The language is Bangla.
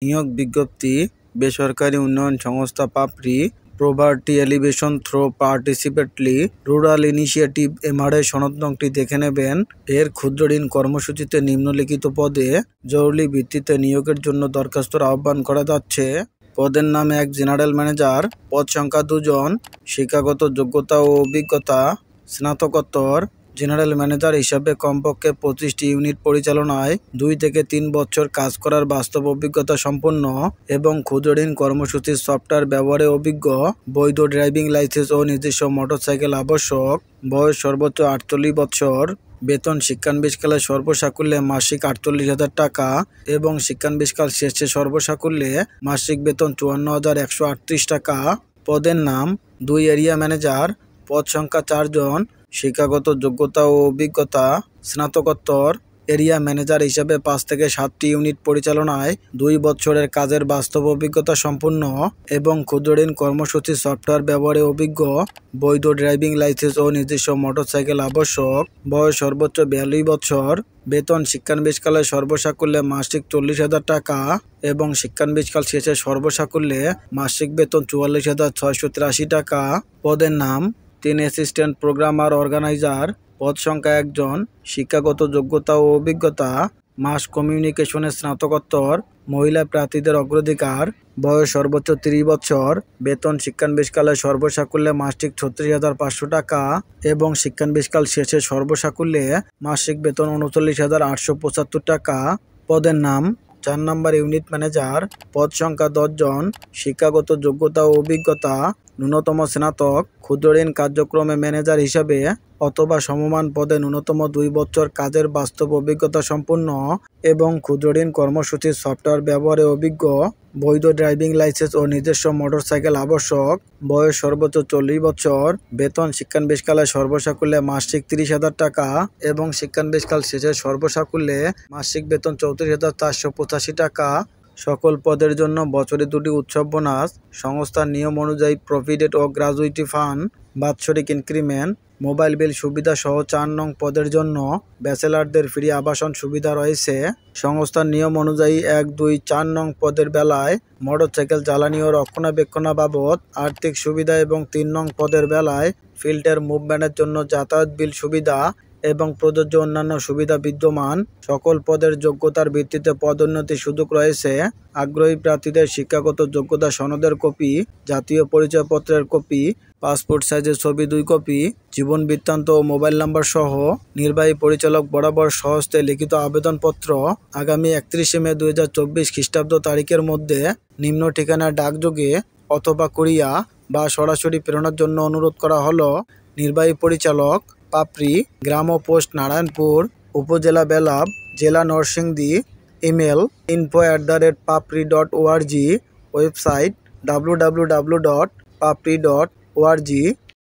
নিয়োগ বিজ্ঞপ্তি বেসরকারি উন্নয়ন সংস্থা Papri poverty alleviation through participatory rural initiative MRA সনদ নংটি দেখে নেবেন। এর ক্ষুদ্র ঋণ কর্মসূচিতে নিম্নলিখিত পদে জরুরি ভিত্তিতে নিয়োগের জন্য দরখাস্তর আহ্বান করা যাচ্ছে। পদের নাম 1 জেনারেল ম্যানেজার, পদ সংখ্যা 2 জন, শিক্ষাগত যোগ্যতা ও অভিজ্ঞতা স্নাতকোত্তর। জেনারেল ম্যানেজার হিসাবে কমপক্ষে 25টি ইউনিট পরিচালনায় 2 থেকে 3 বছর কাজ করার বাস্তব অভিজ্ঞতা সম্পন্ন এবং ক্ষুদ্র ঋণ কর্মসূচির সফটওয়্যার ব্যবহারে অভিজ্ঞ, বৈধ ড্রাইভিং লাইসেন্স ও নিজস্ব মোটরসাইকেল আবশ্যক। বয়স সর্বোচ্চ 48 বছর। বেতন শিক্ষানবিশকালে সর্বসাকুল্যে মাসিক 48,000 টাকা এবং শিক্ষানবিশকাল শেষে সর্বসাকুল্যে মাসিক বেতন 54,138 টাকা। পদের নাম 2 এরিয়া ম্যানেজার, পদ সংখ্যা 4 জন, শিক্ষাগত যোগ্যতা ও অভিজ্ঞতা স্নাতকোত্তর। এরিয়া ম্যানেজার হিসাবে 5 থেকে 7টি ইউনিট পরিচালনায় 2 বছরের কাজের বাস্তব অভিজ্ঞতা সম্পন্ন এবং ক্ষুদ্র ঋণ কর্মসূচির সফটওয়্যার ব্যবহারে অভিজ্ঞ, বৈধ ড্রাইভিং লাইসেন্স ও নিজস্ব মোটরসাইকেল আবশ্যক। বয়স সর্বোচ্চ 42 বছর। বেতন শিক্ষানবিশকালে সর্বসাকুল্যে মাসিক 40,000 টাকা এবং শিক্ষানবিশকাল শেষে সর্বসাকুল্যে মাসিক বেতন 44,683 টাকা। পদের নাম 3 অ্যাসিস্ট্যান্ট প্রোগ্রামার অর্গানাইজার, পদ সংখ্যা 1 জন, শিক্ষাগত যোগ্যতা ও অভিজ্ঞতা মাস কমিউনিকেশনের স্নাতকোত্তর। মহিলা প্রার্থীদের অগ্রাধিকার। বয়স সর্বোচ্চ 30 বছর। বেতন শিক্ষানবিশকালে সর্বসাকুল্যে মাসিক 36,500 টাকা এবং শিক্ষানবিশকাল শেষে সর্বসাকুল্যে মাসিক বেতন 39,875 টাকা। পদের নাম 4 নম্বর ইউনিট ম্যানেজার, পদ সংখ্যা 10 জন, শিক্ষাগত যোগ্যতা ও অভিজ্ঞতা ন্যূনতম স্নাতক, ক্ষুদ্র ঋণ কার্যক্রমে ম্যানেজার হিসাবে অথবা সমমান পদে ন্যূনতম 2 বছর কাজের বাস্তব অভিজ্ঞতা সম্পন্ন এবং ক্ষুদ্র ঋণ কর্মসূচির সফটওয়্যার ব্যবহারে অভিজ্ঞ, বৈধ ড্রাইভিং লাইসেন্স ও নিজস্ব মোটরসাইকেল আবশ্যক। বয়স সর্বোচ্চ 40 বছর। বেতন শিক্ষানবিশকালে সর্বসাকুল্যে মাসিক 30,000 টাকা এবং শিক্ষানবিশকাল শেষে সর্বসাকুল্যে মাসিক বেতন 34,485 টাকা। সকল পদের জন্য বছরে 2টি উৎসব বোনাস, সংস্থার নিয়ম অনুযায়ী প্রভিডেন্ট ও গ্র্যাচুইটি ফান্ড, বাৎসরিক ইনক্রিমেন্ট, মোবাইল বিল সুবিধা সহ 4 নং পদের জন্য ব্যাচেলারদের ফ্রি আবাসন সুবিধা রয়েছে। সংস্থার নিয়ম অনুযায়ী 1, 2, 4 নং পদের বেলায় মোটরসাইকেল জ্বালানি ও রক্ষণাবেক্ষণা বাবদ আর্থিক সুবিধা এবং 3 নং পদের বেলায় ফিল্ডের মুভমেন্টের জন্য যাতায়াত বিল সুবিধা এবং প্রযোজ্য অন্যান্য সুবিধা বিদ্যমান। সকল পদের যোগ্যতার ভিত্তিতে পদোন্নতির সুযোগ রয়েছে। আগ্রহী প্রার্থীদের শিক্ষাগত যোগ্যতা সনদের কপি, জাতীয় পরিচয়পত্রের কপি, পাসপোর্ট সাইজের ছবি 2 কপি, জীবন বৃত্তান্ত ও মোবাইল নাম্বার সহ নির্বাহী পরিচালক বরাবর স্বহস্তে লিখিত আবেদনপত্র আগামী 31 মে 2024 খ্রিস্টাব্দ তারিখের মধ্যে নিম্ন ঠিকানায় ডাকযোগে অথবা কুরিয়া বা সরাসরি প্রেরণের জন্য অনুরোধ করা হলো। নির্বাহী পরিচালক পাপড়ি, গ্রাম ও পোস্ট নারায়ণপুর, উপজেলা বেলাব, জেলা Narsingdi. Email info@papri.org, website www.papri.org।